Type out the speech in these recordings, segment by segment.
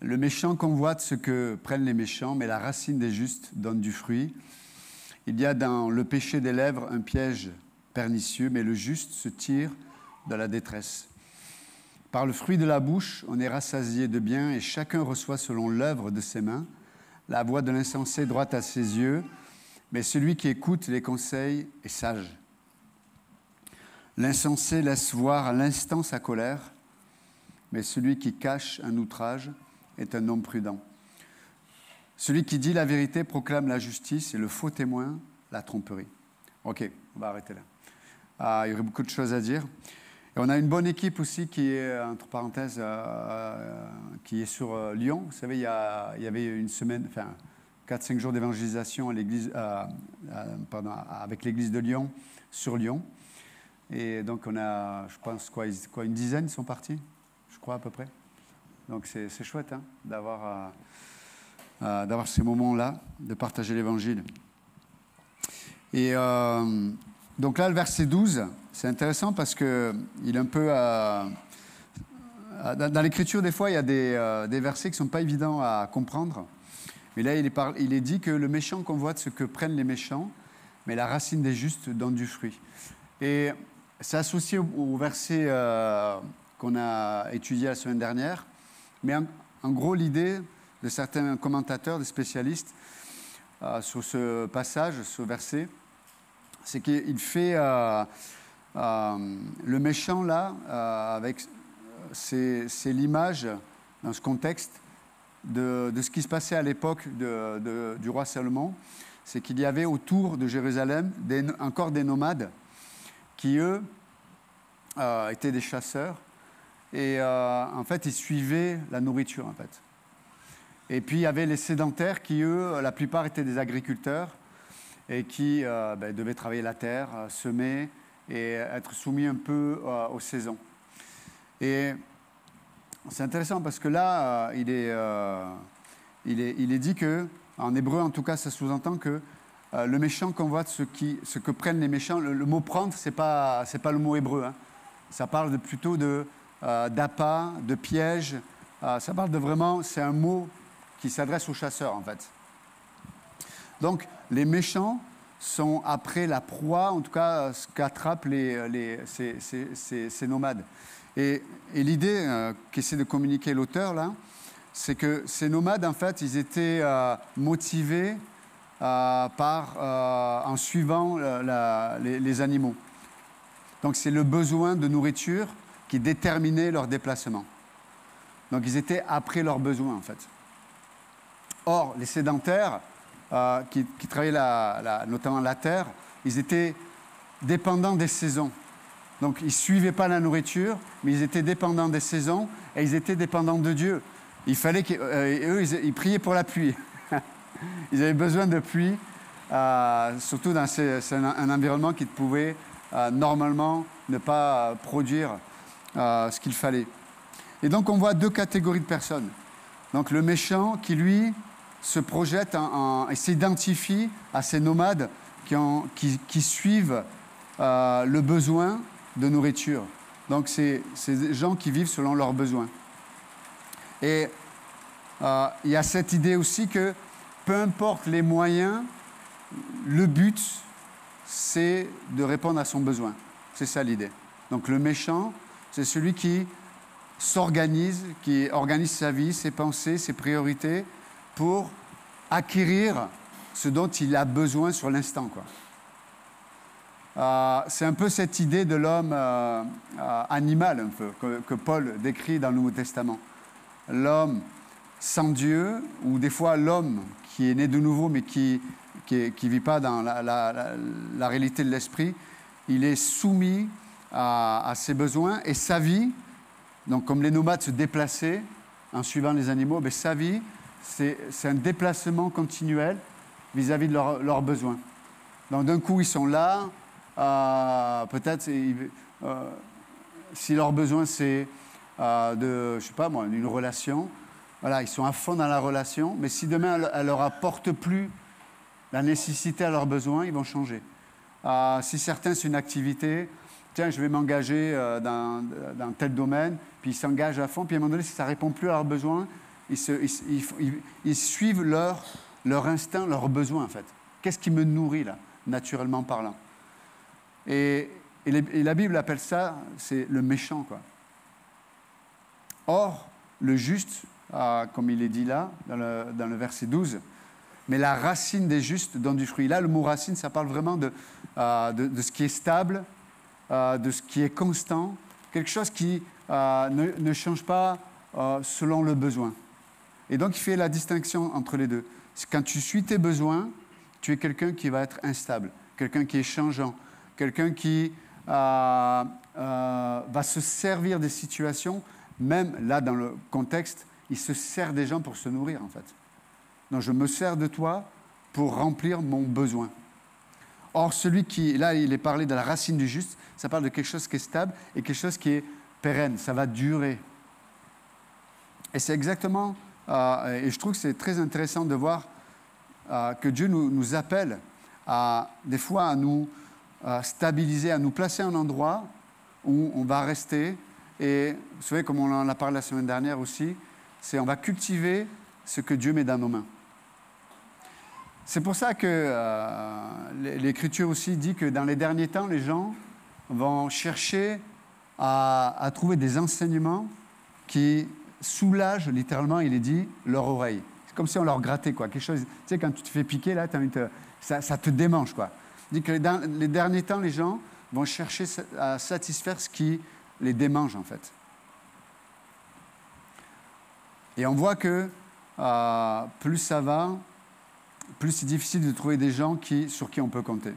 Le méchant convoite ce que prennent les méchants, mais la racine des justes donne du fruit. Il y a dans le péché des lèvres un piège pernicieux, mais le juste se tire de la détresse. Par le fruit de la bouche, on est rassasié de bien et chacun reçoit selon l'œuvre de ses mains. La voix de l'insensé droite à ses yeux, mais celui qui écoute les conseils est sage. L'insensé laisse voir à l'instant sa colère, mais celui qui cache un outrage est un homme prudent. Celui qui dit la vérité proclame la justice et le faux témoin la tromperie. Ok, on va arrêter là. Il y aurait beaucoup de choses à dire. Et on a une bonne équipe aussi qui est, entre parenthèses, qui est sur Lyon. Vous savez, il y avait une semaine, enfin 4-5 jours d'évangélisation à l'église, avec l'église de Lyon, sur Lyon. Et donc on a, je pense, une dizaine sont partis, je crois à peu près. Donc c'est chouette hein, d'avoir ces moments-là, de partager l'évangile. Et donc là, le verset 12, c'est intéressant parce qu'il est un peu... dans l'écriture, des fois, il y a des versets qui ne sont pas évidents à comprendre. Mais là, il est dit que le méchant convoite ce que prennent les méchants, mais la racine des justes donne du fruit. Et c'est associé au verset qu'on a étudié la semaine dernière. Mais en gros, l'idée de certains commentateurs, des spécialistes, sur ce passage, ce verset, c'est qu'il fait le méchant là, c'est l'image, dans ce contexte, de ce qui se passait à l'époque du roi Salomon. C'est qu'il y avait autour de Jérusalem encore des nomades qui, eux, étaient des chasseurs. Et en fait, ils suivaient la nourriture, en fait. Et puis, il y avait les sédentaires qui, eux, la plupart étaient des agriculteurs et qui devaient travailler la terre, semer et être soumis un peu aux saisons. Et c'est intéressant parce que là, il est dit que, en hébreu, en tout cas, ça sous-entend que le méchant convoite ce que prennent les méchants. Le mot « prendre », c'est pas le mot hébreu. Hein. Ça parle plutôt d'appât, de piège. Ça parle de vraiment... C'est un mot qui s'adresse aux chasseurs, en fait. Donc, les méchants sont après la proie, en tout cas, ce qu'attrapent ces nomades. Et l'idée qu'essaie de communiquer l'auteur, là, c'est que ces nomades, en fait, ils étaient motivés en suivant les animaux. Donc, c'est le besoin de nourriture qui déterminait leur déplacement. Donc, ils étaient après leurs besoins, en fait. Or, les sédentaires, qui travaillaient notamment la terre, ils étaient dépendants des saisons. Donc, ils ne suivaient pas la nourriture, mais ils étaient dépendants des saisons et ils étaient dépendants de Dieu. Il fallait ils priaient pour la pluie. Ils avaient besoin de pluie, surtout dans un environnement qui pouvait normalement ne pas produire ce qu'il fallait. Et donc, on voit deux catégories de personnes. Donc, le méchant qui, lui, se projette et s'identifie à ces nomades qui suivent le besoin de nourriture. Donc, c'est des gens qui vivent selon leurs besoins. Et il y a cette idée aussi que peu importe les moyens, le but, c'est de répondre à son besoin. C'est ça l'idée. Donc, le méchant, c'est celui qui s'organise, qui organise sa vie, ses pensées, ses priorités pour acquérir ce dont il a besoin sur l'instant, quoi. C'est un peu cette idée de l'homme animal, un peu, que Paul décrit dans le Nouveau Testament. L'homme sans Dieu, ou des fois l'homme qui est né de nouveau, mais qui vit pas dans la réalité de l'esprit, il est soumis à ses besoins, et sa vie, donc comme les nomades se déplaçaient en suivant les animaux, mais sa vie, c'est un déplacement continuel vis-à-vis de leurs besoins. Donc d'un coup, ils sont là, peut-être si leur besoin c'est une relation, voilà, ils sont à fond dans la relation, mais si demain elle leur apporte plus la nécessité à leurs besoins, ils vont changer. Si certains, c'est une activité, tiens, je vais m'engager dans tel domaine, puis ils s'engagent à fond, puis à un moment donné, si ça ne répond plus à leurs besoins, ils suivent leur instinct, leurs besoins en fait. Qu'est-ce qui me nourrit là, naturellement parlant? Et la Bible appelle ça, c'est le méchant, quoi. Or, le juste, comme il est dit là, dans le verset 12, mais la racine des justes donne du fruit. Là, le mot racine, ça parle vraiment de ce qui est stable, de ce qui est constant, quelque chose qui ne change pas selon le besoin. Et donc, il fait la distinction entre les deux. Quand tu suis tes besoins, tu es quelqu'un qui va être instable, quelqu'un qui est changeant, quelqu'un qui va se servir des situations, même là, dans le contexte, il se sert des gens pour se nourrir, en fait. Donc, je me sers de toi pour remplir mon besoin. Or, celui qui, là, il est parlé de la racine du juste, ça parle de quelque chose qui est stable et quelque chose qui est pérenne, ça va durer. Et c'est exactement, et je trouve que c'est très intéressant de voir que Dieu nous appelle des fois à nous stabiliser, à nous placer à un endroit où on va rester. Et vous savez, comme on en a parlé la semaine dernière aussi, c'est on va cultiver ce que Dieu met dans nos mains. C'est pour ça que l'Écriture aussi dit que dans les derniers temps, les gens vont chercher à trouver des enseignements qui soulagent, littéralement, il est dit, leur oreille. C'est comme si on leur grattait, quoi. Quelque chose, tu sais, quand tu te fais piquer, là, ça te démange, quoi. Il dit que dans les derniers temps, les gens vont chercher à satisfaire ce qui les démange, en fait. Et on voit que plus ça va, plus c'est difficile de trouver des gens sur qui on peut compter.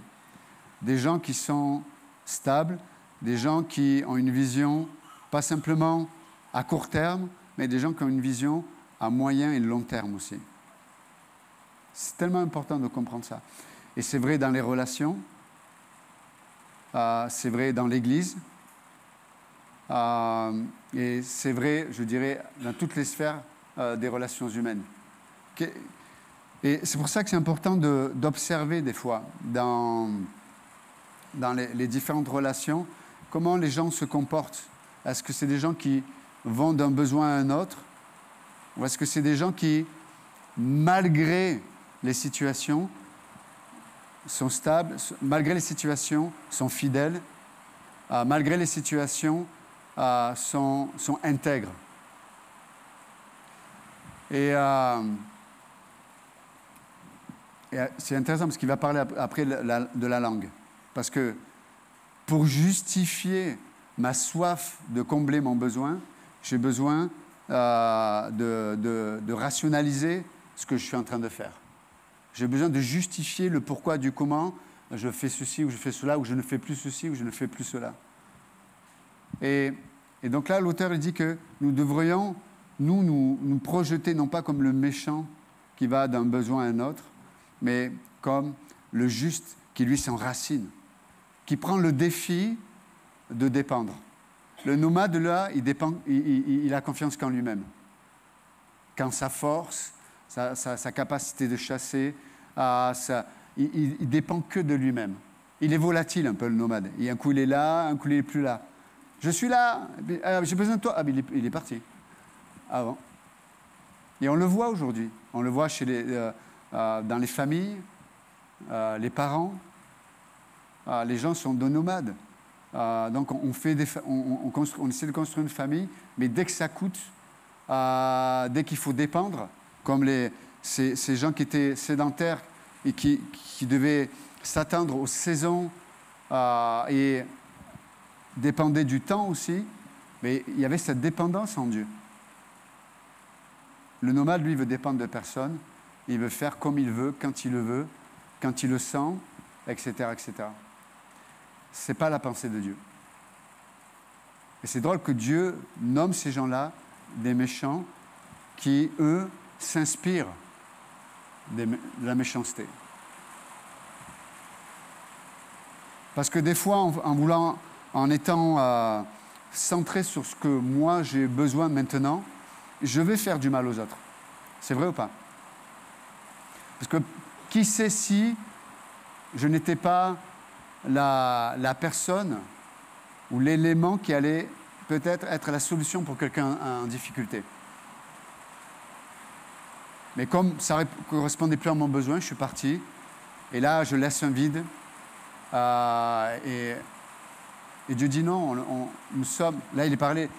Des gens qui sont stables, des gens qui ont une vision, pas simplement à court terme, mais des gens qui ont une vision à moyen et long terme aussi. C'est tellement important de comprendre ça. Et c'est vrai dans les relations, c'est vrai dans l'Église, et c'est vrai, je dirais, dans toutes les sphères des relations humaines. Et c'est pour ça que c'est important d'observer des fois dans les différentes relations comment les gens se comportent. Est-ce que c'est des gens qui vont d'un besoin à un autre, ou est-ce que c'est des gens qui, malgré les situations, sont stables, malgré les situations, sont fidèles, malgré les situations, sont intègres. Et c'est intéressant parce qu'il va parler après de la langue. Parce que pour justifier ma soif de combler mon besoin, j'ai besoin de rationaliser ce que je suis en train de faire. J'ai besoin de justifier le pourquoi du comment je fais ceci ou je fais cela, ou je ne fais plus ceci ou je ne fais plus cela. Et donc là, l'auteur il dit que nous devrions nous projeter non pas comme le méchant qui va d'un besoin à un autre, mais comme le juste qui lui s'enracine, qui prend le défi de dépendre. Le nomade, là, il a confiance qu'en lui-même, qu'en sa force, sa capacité de chasser, il dépend que de lui-même. Il est volatile un peu, le nomade. Et un coup, il est là, un coup, il n'est plus là. Je suis là, j'ai besoin de toi. Ah, mais il est parti. Avant. Et on le voit aujourd'hui. On le voit dans les familles, les parents. Les gens sont de nomades. Donc on essaie de construire une famille, mais dès que ça coûte, dès qu'il faut dépendre, comme ces gens qui étaient sédentaires et qui devaient s'attendre aux saisons et dépendaient du temps aussi, mais il y avait cette dépendance en Dieu. Le nomade, lui, veut dépendre de personne. Il veut faire comme il veut, quand il le veut, quand il le sent, etc., etc. Ce n'est pas la pensée de Dieu. Et c'est drôle que Dieu nomme ces gens-là des méchants qui, eux, s'inspirent de la méchanceté. Parce que des fois, en étant centré sur ce que moi j'ai besoin maintenant, je vais faire du mal aux autres. C'est vrai ou pas? Parce que qui sait si je n'étais pas la personne ou l'élément qui allait peut-être être la solution pour quelqu'un en difficulté. Mais comme ça ne correspondait plus à mon besoin, je suis parti. Et là, je laisse un vide. Et Dieu dit non, nous sommes... Là, il est parlé,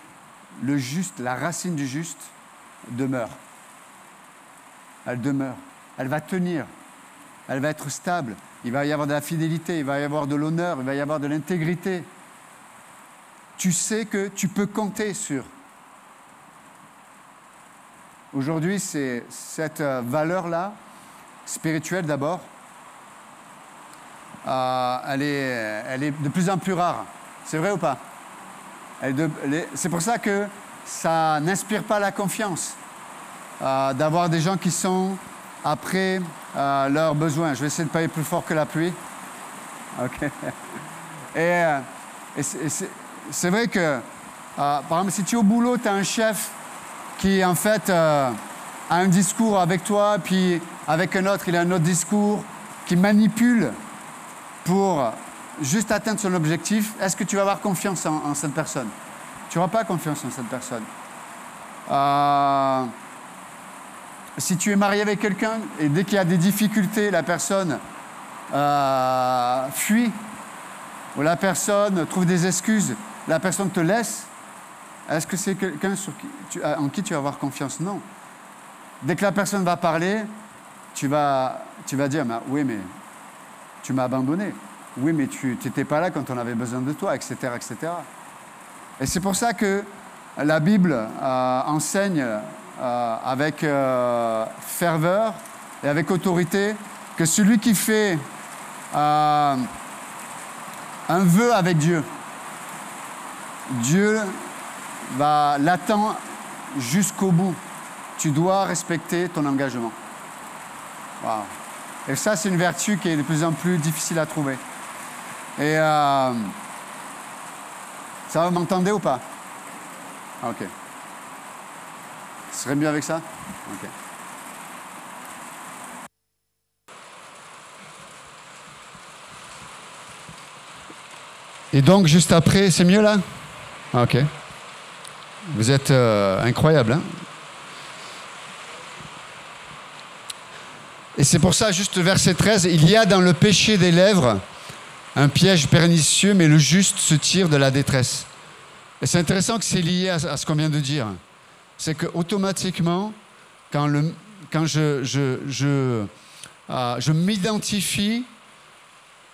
le juste, la racine du juste demeure. Elle demeure. Elle va tenir. Elle va être stable. Il va y avoir de la fidélité, il va y avoir de l'honneur, il va y avoir de l'intégrité. Tu sais que tu peux compter sur. Aujourd'hui, c'est cette valeur-là, spirituelle d'abord, elle est de plus en plus rare. C'est vrai ou pas? C'est pour ça que ça n'inspire pas la confiance d'avoir des gens qui sont après leurs besoins. Je vais essayer de parler plus fort que la pluie. OK. Et c'est vrai que, par exemple, si tu es au boulot, tu as un chef qui, en fait, a un discours avec toi, puis avec un autre, il a un autre discours, qui manipule pour juste atteindre son objectif, est-ce que tu vas avoir confiance en cette personne? Tu n'auras pas confiance en cette personne. Si tu es marié avec quelqu'un et dès qu'il y a des difficultés, la personne fuit, ou la personne trouve des excuses, la personne te laisse, est-ce que c'est quelqu'un en qui tu vas avoir confiance? Non. Dès que la personne va parler, tu vas dire oui, mais tu m'as abandonné. Oui, mais tu n'étais pas là quand on avait besoin de toi, etc. etc. Et c'est pour ça que la Bible enseigne avec ferveur et avec autorité que celui qui fait un vœu avec Dieu, Dieu l'attend jusqu'au bout. Tu dois respecter ton engagement. Wow. Et ça, c'est une vertu qui est de plus en plus difficile à trouver. Et ça va, m'entendez ou pas? OK. Ce serait mieux avec ça? OK. Et donc, juste après, c'est mieux là? OK. Vous êtes incroyable, hein? Et c'est pour ça, juste verset 13, il y a dans le péché des lèvres un piège pernicieux, mais le juste se tire de la détresse. Et c'est intéressant que c'est lié à ce qu'on vient de dire. C'est qu'automatiquement, quand je m'identifie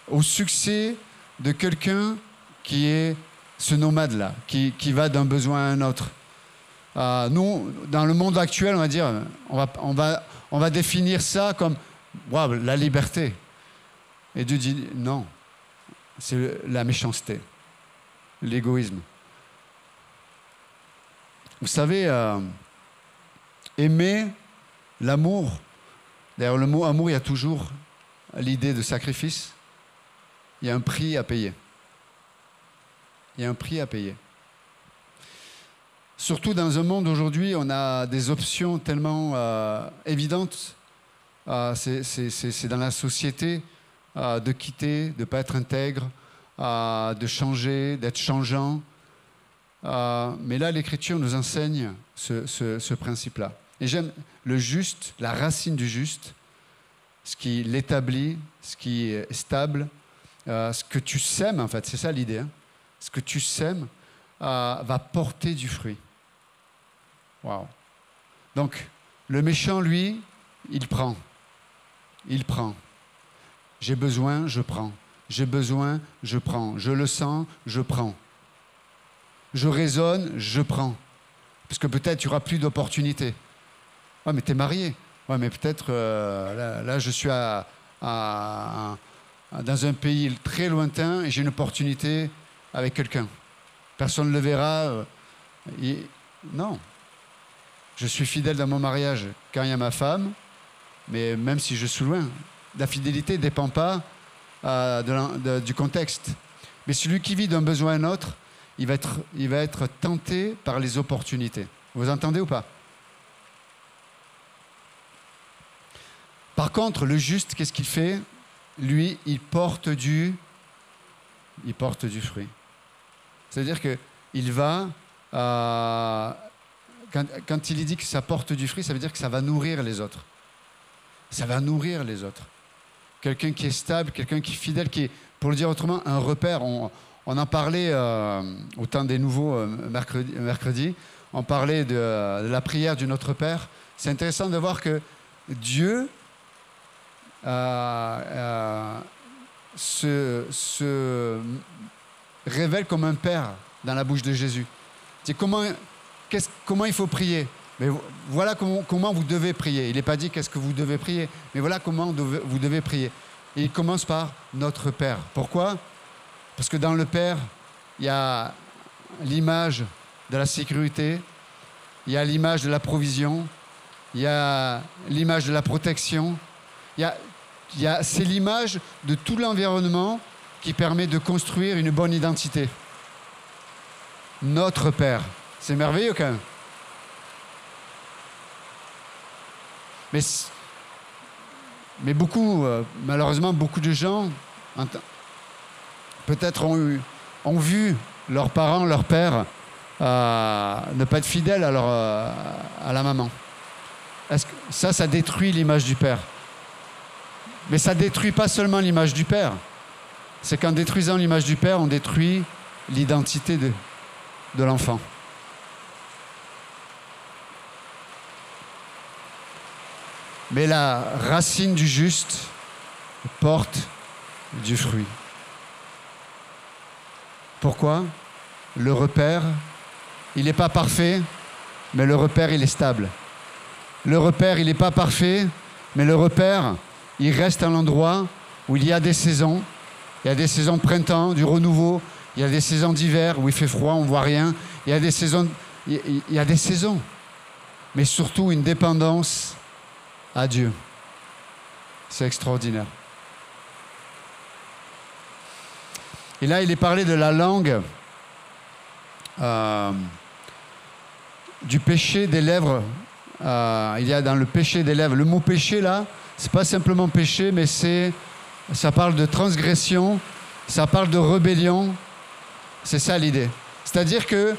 au succès de quelqu'un qui est ce nomade-là, qui va d'un besoin à un autre. Nous, dans le monde actuel, on va dire, on va définir ça comme wow, la liberté. Et Dieu dit non, c'est la méchanceté, l'égoïsme. Vous savez, aimer, l'amour, d'ailleurs le mot amour, il y a toujours l'idée de sacrifice. Il y a un prix à payer. Il y a un prix à payer. Surtout dans un monde aujourd'hui, on a des options tellement évidentes. C'est dans la société de quitter, de ne pas être intègre, de changer, d'être changeant. Mais là, l'Écriture nous enseigne ce principe-là. Et j'aime le juste, la racine du juste, ce qui l'établit, ce qui est stable, ce que tu sèmes, en fait, c'est ça l'idée. Hein. Ce que tu sèmes va porter du fruit. Wow. Donc, le méchant, lui, il prend. Il prend. J'ai besoin, je prends. J'ai besoin, je prends. Je le sens, je prends. Je raisonne, je prends. Parce que peut-être tu n'auras plus d'opportunités. Ouais, mais tu es marié. Ouais, mais peut-être, là, je suis dans un pays très lointain et j'ai une opportunité avec quelqu'un. Personne ne le verra. Non. Je suis fidèle dans mon mariage quand il y a ma femme, mais même si je suis loin, la fidélité ne dépend pas du contexte. Mais celui qui vit d'un besoin à un autre, il va être tenté par les opportunités. Vous entendez ou pas? Par contre, le juste, qu'est-ce qu'il fait? Lui, il porte du fruit. C'est-à-dire qu'il va quand il dit que ça porte du fruit, ça veut dire que ça va nourrir les autres. Ça va nourrir les autres. Quelqu'un qui est stable, quelqu'un qui est fidèle, qui est, pour le dire autrement, un repère. On en parlait au temps des nouveaux mercredi. On parlait de la prière du Notre Père. C'est intéressant de voir que Dieu se révèle comme un père dans la bouche de Jésus. C'est comment il faut prier. Mais voilà comment vous devez prier. Il n'est pas dit qu'est-ce que vous devez prier, mais voilà comment vous devez prier. Et il commence par notre Père. Pourquoi ? Parce que dans le Père, il y a l'image de la sécurité, il y a l'image de la provision, il y a l'image de la protection, c'est l'image de tout l'environnement qui permet de construire une bonne identité. Notre Père. C'est merveilleux quand même. Mais malheureusement, beaucoup de gens peut-être ont vu leurs parents, leur père, ne pas être fidèles à la maman. Ça détruit l'image du père. Mais ça ne détruit pas seulement l'image du père. C'est qu'en détruisant l'image du père, on détruit l'identité de l'enfant. Mais la racine du juste porte du fruit. Pourquoi ? Le repère, il n'est pas parfait, mais le repère, il est stable. Le repère, il n'est pas parfait, mais le repère, il reste à l'endroit où il y a des saisons. Il y a des saisons de printemps, du renouveau. Il y a des saisons d'hiver où il fait froid, on ne voit rien. Il y a des saisons. Mais surtout une dépendance à Dieu. C'est extraordinaire. Et là, il est parlé de la langue, du péché des lèvres. Il y a dans le péché des lèvres. Le mot péché, là, c'est pas simplement péché, mais ça parle de transgression, ça parle de rébellion. C'est ça l'idée. C'est-à-dire que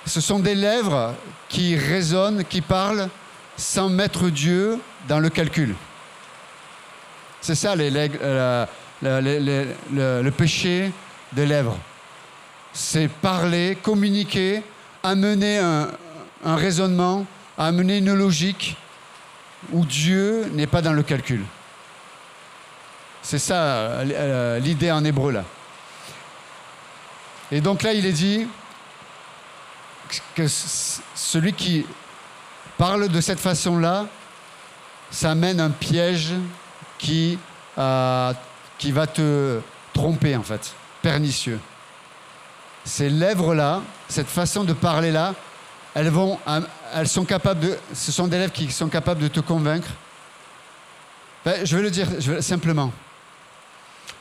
ce sont des lèvres qui résonnent, qui parlent, sans mettre Dieu dans le calcul. C'est ça le péché des lèvres. C'est parler, communiquer, amener un raisonnement, amener une logique où Dieu n'est pas dans le calcul. C'est ça l'idée en hébreu là. Et donc là, il est dit que celui qui parle de cette façon-là, ça mène un piège qui va te tromper, en fait, pernicieux. Ces lèvres-là, cette façon de parler-là, ce sont des lèvres qui sont capables de te convaincre. Je vais le dire simplement.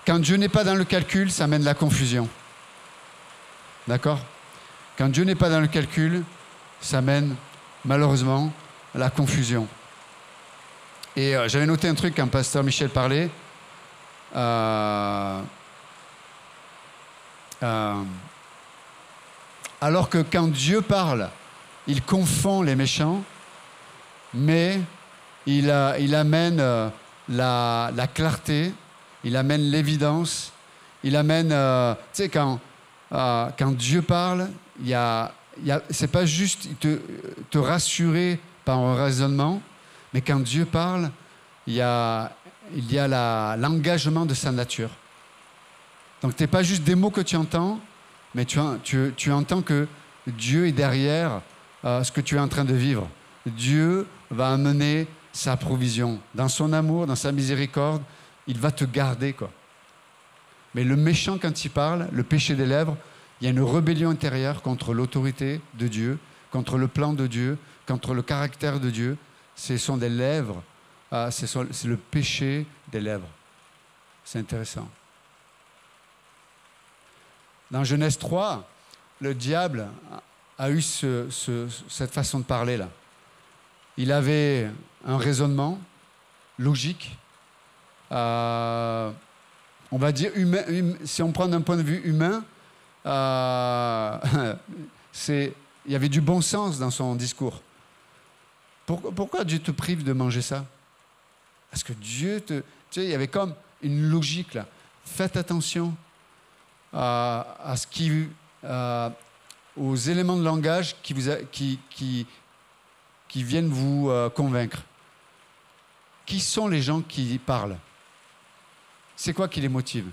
Quand Dieu n'est pas dans le calcul, ça mène la confusion. D'accord ? Quand Dieu n'est pas dans le calcul, ça mène malheureusement la confusion. Et j'avais noté un truc quand pasteur Michel parlait. Alors que quand Dieu parle, il confond les méchants, mais il amène la clarté, il amène l'évidence, il amène... tu sais, quand Dieu parle, c'est pas juste te rassurer par un raisonnement, mais quand Dieu parle, il y a l'engagement de sa nature. Donc, ce n'est pas juste des mots que tu entends, mais tu entends que Dieu est derrière ce que tu es en train de vivre. Dieu va amener sa provision. Dans son amour, dans sa miséricorde, il va te garder, quoi. Mais le méchant, quand il parle, le péché des lèvres, il y a une rébellion intérieure contre l'autorité de Dieu, contre le plan de Dieu, contre le caractère de Dieu. Ce sont des lèvres, c'est le péché des lèvres. C'est intéressant. Dans Genèse 3, le diable a eu cette façon de parler là. Il avait un raisonnement logique, on va dire humain, si on prend d'un point de vue humain, il y avait du bon sens dans son discours. Pourquoi Dieu te prive de manger ça? Parce que Dieu te... Tu sais, il y avait comme une logique là. Faites attention à ce qui... aux éléments de langage qui viennent vous convaincre. Qui sont les gens qui parlent? C'est quoi qui les motive?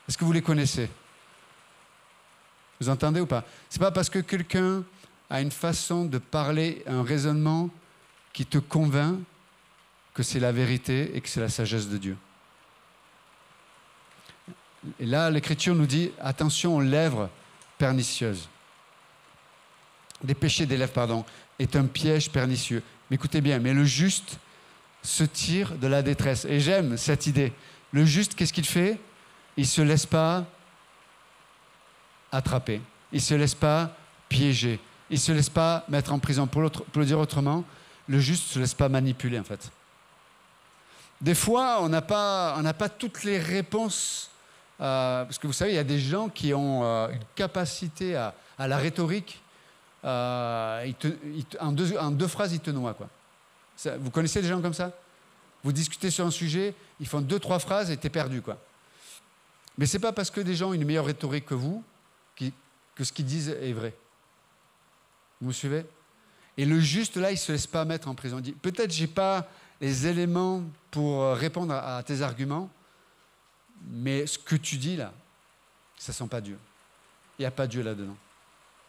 Est-ce que vous les connaissez? Vous entendez ou pas? C'est pas parce que quelqu'un a une façon de parler, un raisonnement qui te convainc que c'est la vérité et que c'est la sagesse de Dieu. Et là, l'Écriture nous dit, attention aux lèvres pernicieuses. Les péchés des lèvres, pardon, est un piège pernicieux. Mais écoutez bien, mais le juste se tire de la détresse. Et j'aime cette idée. Le juste, qu'est-ce qu'il fait? Il ne se laisse pas attraper. Il ne se laisse pas piéger. Il ne se laisse pas mettre en prison. Pour le dire autrement, le juste ne se laisse pas manipuler, en fait. Des fois, on n'a pas toutes les réponses. Parce que vous savez, il y a des gens qui ont une capacité à la rhétorique. En deux phrases, ils te noient, quoi. Vous connaissez des gens comme ça? Vous discutez sur un sujet, ils font 2-3 phrases et t'es perdu, quoi. Mais ce n'est pas parce que des gens ont une meilleure rhétorique que vous que ce qu'ils disent est vrai. Vous me suivez? Et le juste, là, il ne se laisse pas mettre en prison. Il dit, peut-être je n'ai pas les éléments pour répondre à tes arguments, mais ce que tu dis, là, ça ne sent pas Dieu. Il n'y a pas Dieu là-dedans.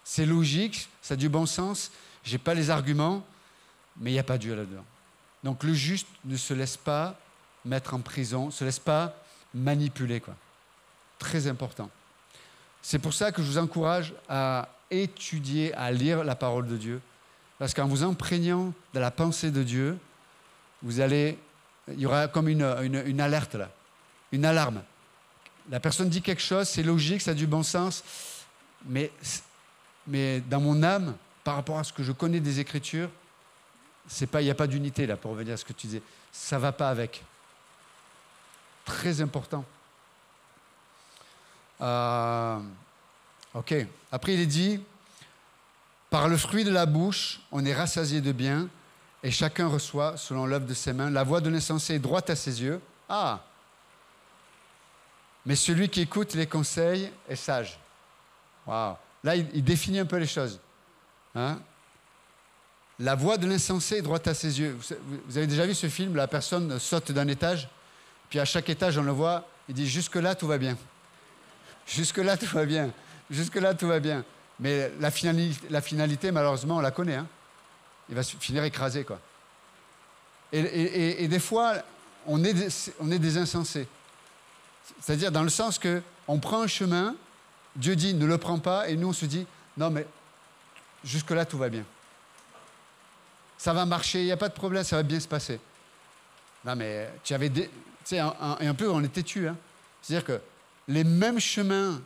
C'est logique, ça a du bon sens, je n'ai pas les arguments, mais il n'y a pas Dieu là-dedans. Donc le juste ne se laisse pas mettre en prison, ne se laisse pas manipuler, quoi. Très important. C'est pour ça que je vous encourage à étudier, à lire la parole de Dieu. Parce qu'en vous imprégnant de la pensée de Dieu, il y aura comme une alerte là, une alarme. La personne dit quelque chose, c'est logique, ça a du bon sens, mais dans mon âme, par rapport à ce que je connais des Écritures, il n'y a pas d'unité là, pour revenir à ce que tu disais. Ça ne va pas avec. Très important. Ok. Après, il est dit, par le fruit de la bouche, on est rassasié de bien, et chacun reçoit, selon l'œuvre de ses mains, la voix de l'insensé est droite à ses yeux. Ah! Mais celui qui écoute les conseils est sage. Waouh! Là, il définit un peu les choses. Hein? La voix de l'insensé est droite à ses yeux. Vous avez déjà vu ce film, la personne saute d'un étage, puis à chaque étage, on le voit, il dit « Jusque-là, tout va bien. Jusque-là, tout va bien. Jusque-là, tout va bien. » Mais la finalité, malheureusement, on la connaît. Hein? Il va finir écrasé, quoi. Et des fois, on est des insensés. C'est-à-dire dans le sens qu'on prend un chemin, Dieu dit « Ne le prends pas », et nous, on se dit « Non, mais jusque-là, tout va bien. Ça va marcher, il n'y a pas de problème, ça va bien se passer. » Non, mais tu avais des... Tu sais, un peu, on est têtu. Hein? C'est-à-dire que les mêmes chemins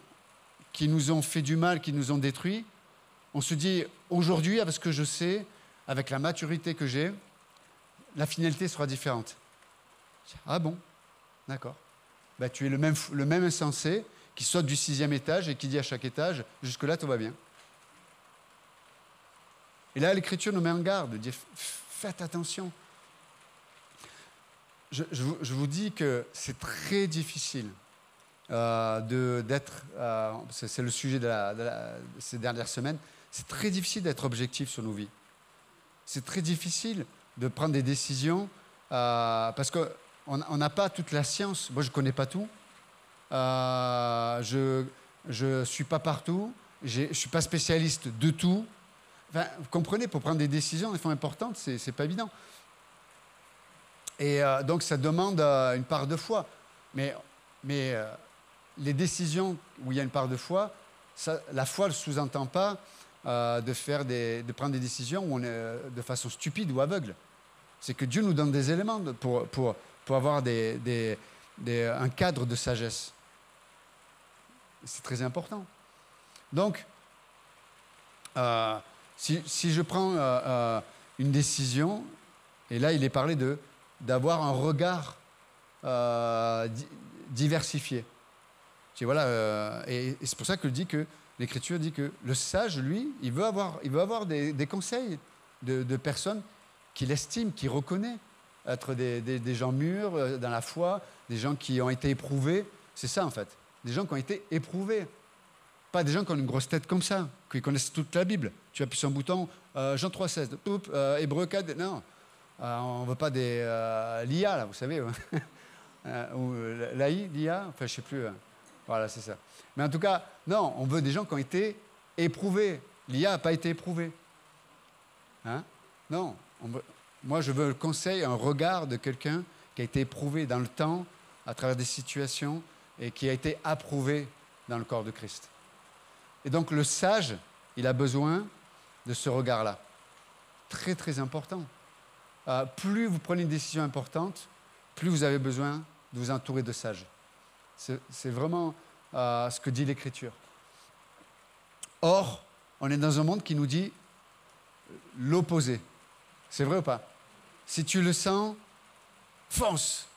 qui nous ont fait du mal, qui nous ont détruits, on se dit, aujourd'hui, avec ce que je sais, avec la maturité que j'ai, la finalité sera différente. Ah bon? D'accord. Ben, tu es le même insensé qui saute du 6e étage et qui dit à chaque étage, jusque-là, tout va bien. Et là, l'Écriture nous met en garde, dit, faites attention. Je vous dis que c'est très difficile d'être, c'est le sujet de ces dernières semaines, c'est très difficile d'être objectif sur nos vies. C'est très difficile de prendre des décisions parce qu'on n'a pas toute la science. Moi, je ne connais pas tout. Je ne suis pas partout. Je ne suis pas spécialiste de tout. Enfin, vous comprenez, pour prendre des décisions, des fois importantes, ce n'est pas évident. Et donc, ça demande une part de foi. Mais les décisions où il y a une part de foi, la foi ne sous-entend pas de prendre des décisions où on est de façon stupide ou aveugle. C'est que Dieu nous donne des éléments pour avoir un cadre de sagesse. C'est très important. Donc, si je prends une décision, et là il est parlé d'avoir un regard diversifié. Et c'est pour ça que je dis que l'Écriture dit que le sage, lui, il veut avoir des conseils de personnes qu'il estime, qu'il reconnaît être des gens mûrs dans la foi, des gens qui ont été éprouvés. C'est ça, en fait. Des gens qui ont été éprouvés. Pas des gens qui ont une grosse tête comme ça, qui connaissent toute la Bible. Tu appuies sur un bouton, Jean 3,16, Hébreux 4, non. On ne veut pas des l'IA, là, vous savez. Ou l'AI, l'IA, enfin, je ne sais plus. Voilà, c'est ça. Mais en tout cas, non, on veut des gens qui ont été éprouvés. L'IA n'a pas été éprouvée. Hein? Non. Moi, je veux le conseil, un regard de quelqu'un qui a été éprouvé dans le temps, à travers des situations, et qui a été approuvé dans le corps de Christ. Et donc, le sage, il a besoin de ce regard-là. Très, très important. Plus vous prenez une décision importante, plus vous avez besoin de vous entourer de sages. C'est vraiment ce que dit l'Écriture. Or, on est dans un monde qui nous dit l'opposé. C'est vrai ou pas? Si tu le sens, fonce.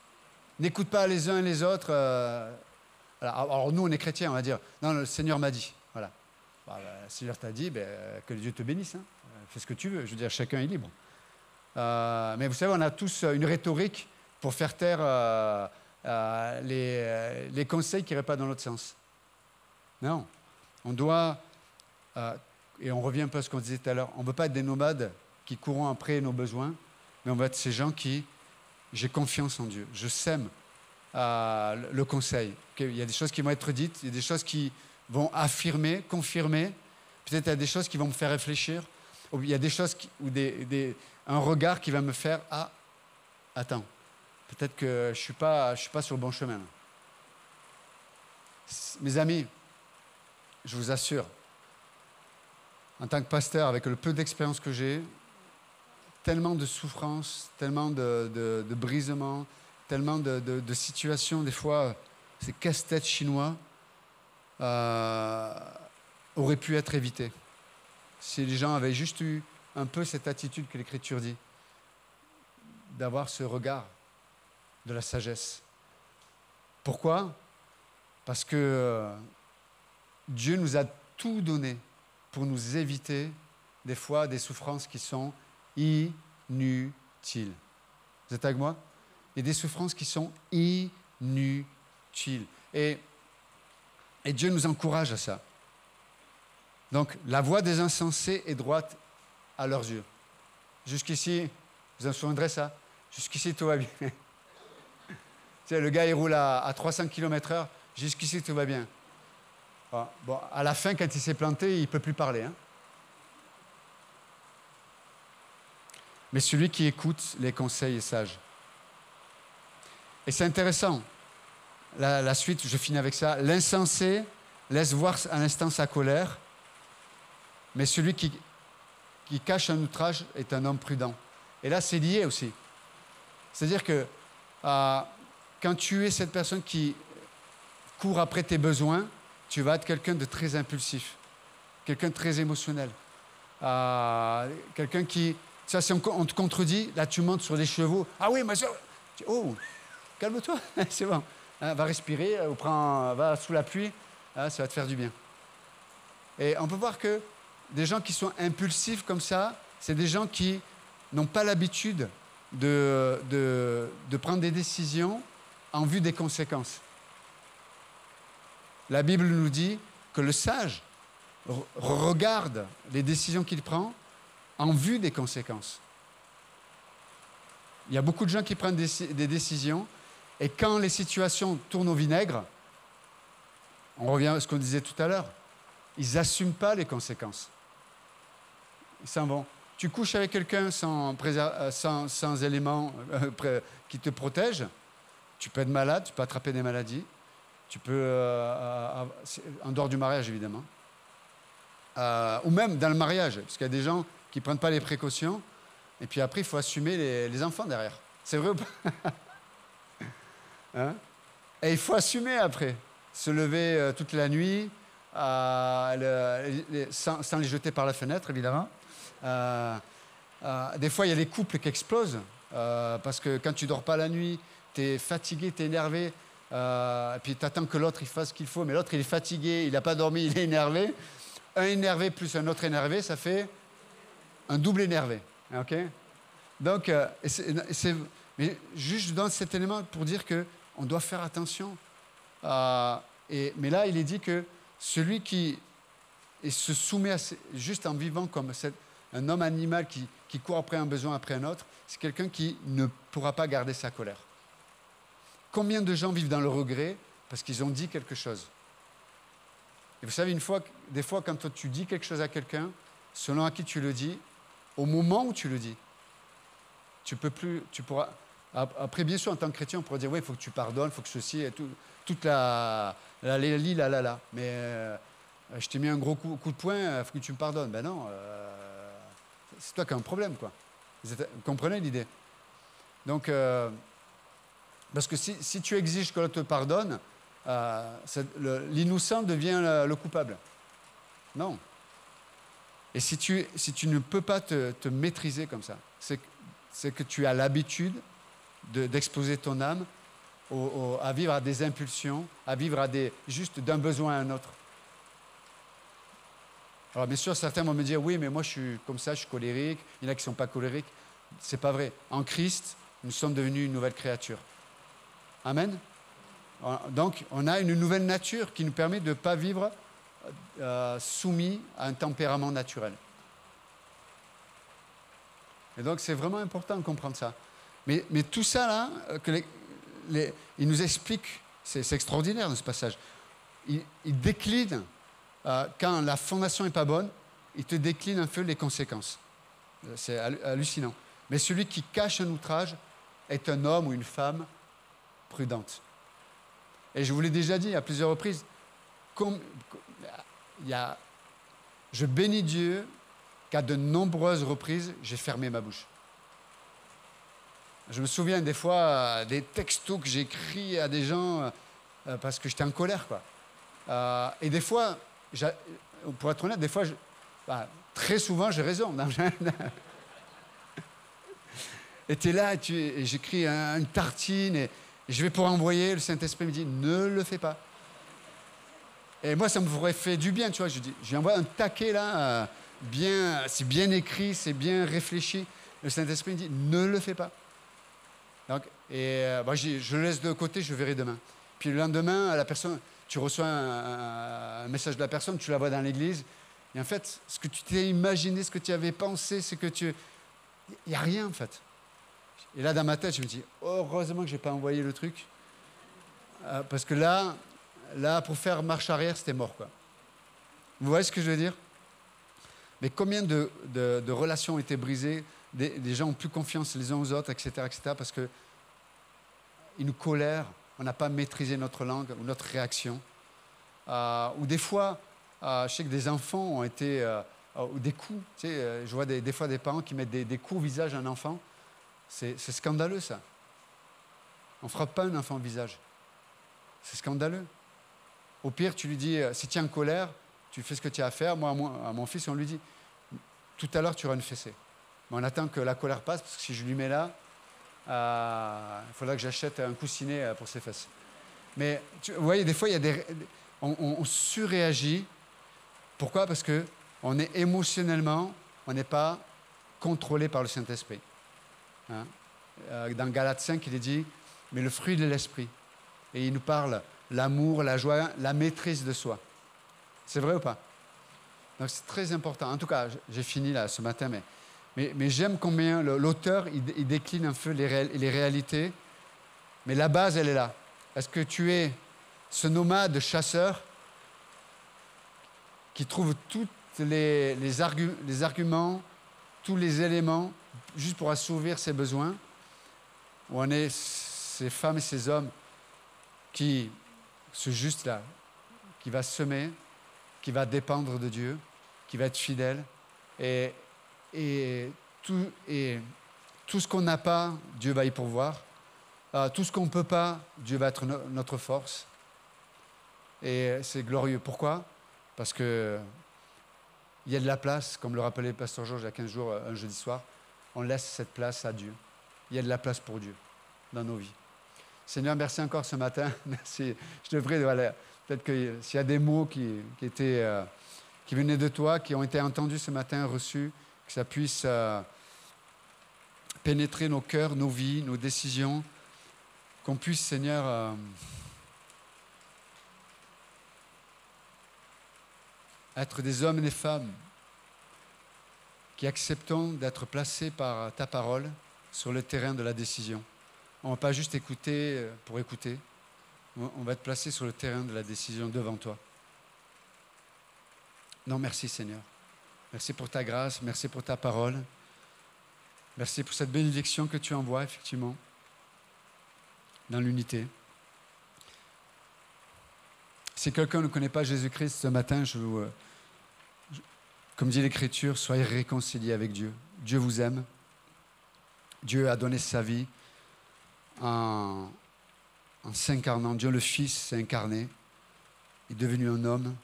N'écoute pas les uns et les autres. Alors nous, on est chrétiens, on va dire, non, le Seigneur m'a dit. Voilà. Le Seigneur t'a dit, que Dieu te bénisse. Hein. Fais ce que tu veux. Je veux dire, chacun est libre. Mais vous savez, on a tous une rhétorique pour faire taire les conseils qui n'iraient pas dans l'autre sens. Non. On doit, et on revient un peu à ce qu'on disait tout à l'heure, on ne veut pas être des nomades qui courent après nos besoins, mais on va être ces gens qui, j'ai confiance en Dieu, je sème le conseil. Il y a des choses qui vont être dites, il y a des choses qui vont affirmer, confirmer, peut-être il y a des choses qui vont me faire réfléchir, ou il y a des choses, un regard qui va me faire, attends, peut-être que je ne suis pas sur le bon chemin. Mes amis, je vous assure, en tant que pasteur, avec le peu d'expérience que j'ai, tellement de souffrances, tellement de brisements, tellement de situations, des fois, ces casse-têtes chinois auraient pu être évités. Si les gens avaient juste eu un peu cette attitude que l'Écriture dit, d'avoir ce regard de la sagesse. Pourquoi? Parce que Dieu nous a tout donné pour nous éviter des fois des souffrances qui sont inutiles. Vous êtes avec moi? Il y a des souffrances qui sont inutiles. Et Dieu nous encourage à ça. Donc, la voie des insensés est droite à leurs yeux. Jusqu'ici, vous en souviendrez ça? Jusqu'ici, tout va bien. Tu sais, le gars, il roule à 300 km/h. Jusqu'ici, tout va bien. Bon, à la fin, quand il s'est planté, il ne peut plus parler. Hein. Mais celui qui écoute les conseils est sage. Et c'est intéressant. La suite, je finis avec ça. L'insensé laisse voir à l'instant sa colère, mais celui qui cache un outrage est un homme prudent. Et là, c'est lié aussi. C'est-à-dire que quand tu es cette personne qui court après tes besoins, tu vas être quelqu'un de très impulsif, quelqu'un de très émotionnel, quelqu'un qui... Ça, si on te contredit, là, tu montes sur les chevaux. Ah oui, mais ça... Oh, calme-toi, c'est bon. Hein, va respirer, va sous la pluie, hein, ça va te faire du bien. Et on peut voir que des gens qui sont impulsifs comme ça, c'est des gens qui n'ont pas l'habitude de prendre des décisions en vue des conséquences. La Bible nous dit que le sage regarde les décisions qu'il prend en vue des conséquences. Il y a beaucoup de gens qui prennent des décisions et quand les situations tournent au vinaigre, on revient à ce qu'on disait tout à l'heure, ils n'assument pas les conséquences. Ils s'en vont. Tu couches avec quelqu'un sans éléments qui te protègent, tu peux être malade, tu peux attraper des maladies, tu peux, en dehors du mariage évidemment, ou même dans le mariage, parce qu'il y a des gens qui ne prennent pas les précautions, et puis après il faut assumer les enfants derrière. C'est vrai ou pas? Hein? Et il faut assumer après, se lever toute la nuit, sans les jeter par la fenêtre évidemment. Des fois il y a les couples qui explosent, parce que quand tu ne dors pas la nuit, tu es fatigué, tu es énervé, et puis tu attends que l'autre il fasse ce qu'il faut, mais l'autre il est fatigué, il n'a pas dormi, il est énervé. Un énervé plus un autre énervé, ça fait un double énervé. Ok? Donc, mais juste dans cet élément pour dire qu'on doit faire attention. Mais là, il est dit que celui qui se soumet juste en vivant comme un homme animal qui court après un besoin, après un autre, c'est quelqu'un qui ne pourra pas garder sa colère. Combien de gens vivent dans le regret parce qu'ils ont dit quelque chose? Et vous savez, des fois, quand toi, tu dis quelque chose à quelqu'un, selon à qui tu le dis, au moment où tu le dis, tu pourras. Après, bien sûr, en tant que chrétien, on pourrait dire, oui, il faut que tu pardonnes, il faut que ceci, et toute la. Mais je t'ai mis un gros coup de poing, il faut que tu me pardonnes. Ben non, c'est toi qui as un problème, quoi. Vous comprenez l'idée? Donc, parce que si tu exiges que l'autre te pardonne, l'innocent devient le coupable. Non. Et si tu ne peux pas te maîtriser comme ça, c'est que tu as l'habitude d'exposer ton âme à vivre à des impulsions, à vivre juste d'un besoin à un autre. Alors bien sûr, certains vont me dire, oui, mais moi je suis comme ça, je suis colérique, il y en a qui ne sont pas colériques. Ce n'est pas vrai. En Christ, nous sommes devenus une nouvelle créature. Amen. Donc, on a une nouvelle nature qui nous permet de ne pas vivre soumis à un tempérament naturel. Et donc, c'est vraiment important de comprendre ça. Mais tout ça, là, il nous explique, c'est extraordinaire dans ce passage, il décline, quand la fondation n'est pas bonne, il te décline un peu les conséquences. C'est hallucinant. Mais celui qui cache un outrage est un homme ou une femme prudente. Et je vous l'ai déjà dit à plusieurs reprises, je bénis Dieu qu'à de nombreuses reprises, j'ai fermé ma bouche. Je me souviens des fois des textos que j'écris à des gens parce que j'étais en colère, quoi. Et des fois, pour être honnête, des fois, très souvent, j'ai raison. Et tu es là, et j'écris une tartine, et je vais pour envoyer, le Saint-Esprit me dit, ne le fais pas. Et moi, ça me ferait fait du bien, tu vois. Je dis, j'envoie un taquet là, c'est bien écrit, c'est bien réfléchi. Le Saint-Esprit me dit, ne le fais pas. Donc, je le laisse de côté, je verrai demain. Puis le lendemain, la personne, tu reçois un message de la personne, tu la vois dans l'église, et en fait, ce que tu t'es imaginé, ce que tu avais pensé, il n'y a rien en fait. Et là, dans ma tête, je me dis, heureusement que je n'ai pas envoyé le truc, parce que là, pour faire marche arrière, c'était mort, quoi. Vous voyez ce que je veux dire? Mais combien de relations ont été brisées, des gens ont plus confiance les uns aux autres, etc., parce qu'ils nous colèrent, on n'a pas maîtrisé notre langue ou notre réaction. Ou des fois, je sais que des enfants ont été, ou des coups, tu sais, je vois des fois des parents qui mettent des coups au visage à un enfant. C'est scandaleux, ça. On ne frappe pas un enfant au visage. C'est scandaleux. Au pire, tu lui dis, si tu es en colère, tu fais ce que tu as à faire. Moi, à mon fils, on lui dit, tout à l'heure, tu auras une fessée. Mais on attend que la colère passe, parce que si je lui mets là, il faudra que j'achète un coussinet pour ses fesses. Mais vous voyez, des fois, on surréagit. Pourquoi? Parce qu'on est émotionnellement, on n'est pas contrôlé par le Saint-Esprit. Hein? Dans Galates 5, il est dit, mais le fruit de l'esprit. Et il nous parle l'amour, la joie, la maîtrise de soi. C'est vrai ou pas? Donc c'est très important. En tout cas, j'ai fini là ce matin, mais j'aime combien l'auteur, il décline un peu les réalités, mais la base, elle est là. Est-ce que tu es ce nomade chasseur qui trouve tous les arguments, tous les éléments, juste pour assouvir ses besoins, ou on est ces femmes et ces hommes qui, ce juste-là, qui va semer, qui va dépendre de Dieu, qui va être fidèle, et tout ce qu'on n'a pas, Dieu va y pourvoir. Tout ce qu'on ne peut pas, Dieu va être notre force. Et c'est glorieux. Pourquoi? Parce qu'il y a de la place, comme le rappelait le pasteur Georges il y a 15 jours, un jeudi soir. On laisse cette place à Dieu. Il y a de la place pour Dieu dans nos vies. Seigneur, merci encore ce matin. Merci. Je devrais, voilà, peut-être que s'il y a des mots qui venaient de toi, qui ont été entendus ce matin, reçus, que ça puisse pénétrer nos cœurs, nos vies, nos décisions, qu'on puisse, Seigneur, être des hommes et des femmes qui acceptons d'être placés par ta parole sur le terrain de la décision. On ne va pas juste écouter pour écouter, on va être placés sur le terrain de la décision devant toi. Non, merci Seigneur. Merci pour ta grâce, merci pour ta parole. Merci pour cette bénédiction que tu envoies, effectivement, dans l'unité. Si quelqu'un ne connaît pas Jésus-Christ ce matin, comme dit l'Écriture, soyez réconciliés avec Dieu. Dieu vous aime. Dieu a donné sa vie en s'incarnant. Dieu le Fils s'est incarné. Il est devenu un homme.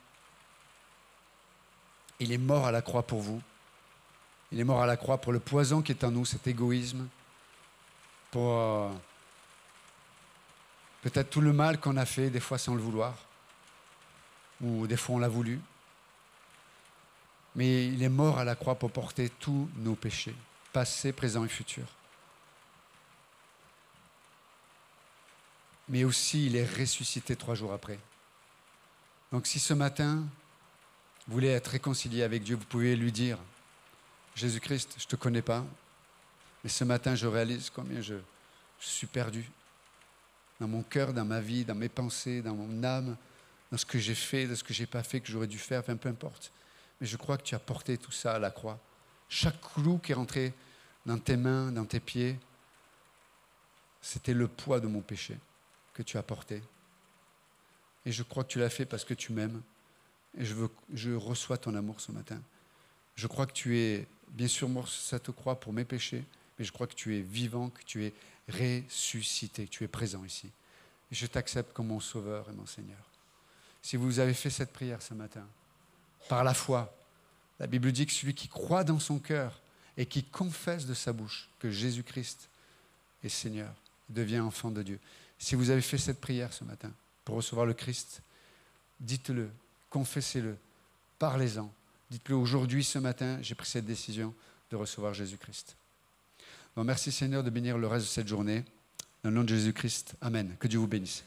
Il est mort à la croix pour vous. Il est mort à la croix pour le poison qui est en nous, cet égoïsme, pour peut-être tout le mal qu'on a fait, des fois sans le vouloir, ou des fois on l'a voulu. Mais il est mort à la croix pour porter tous nos péchés, passés, présents et futurs. Mais aussi, il est ressuscité 3 jours après. Donc si ce matin, vous voulez être réconcilié avec Dieu, vous pouvez lui dire, Jésus-Christ, je ne te connais pas, mais ce matin, je réalise combien je suis perdu dans mon cœur, dans ma vie, dans mes pensées, dans mon âme, dans ce que j'ai fait, dans ce que je n'ai pas fait, que j'aurais dû faire, enfin peu importe. Mais je crois que tu as porté tout ça à la croix. Chaque clou qui est rentré dans tes mains, dans tes pieds, c'était le poids de mon péché que tu as porté. Et je crois que tu l'as fait parce que tu m'aimes. Et je reçois ton amour ce matin. Je crois que tu es bien sûr mort sur cette croix pour mes péchés, mais je crois que tu es vivant, que tu es ressuscité, que tu es présent ici. Et je t'accepte comme mon Sauveur et mon Seigneur. Si vous avez fait cette prière ce matin, par la foi, la Bible dit que celui qui croit dans son cœur et qui confesse de sa bouche que Jésus-Christ est Seigneur, devient enfant de Dieu. Si vous avez fait cette prière ce matin pour recevoir le Christ, dites-le, confessez-le, parlez-en. Dites-le, aujourd'hui, ce matin, j'ai pris cette décision de recevoir Jésus-Christ. Bon, merci Seigneur de bénir le reste de cette journée. Dans le nom de Jésus-Christ, Amen. Que Dieu vous bénisse.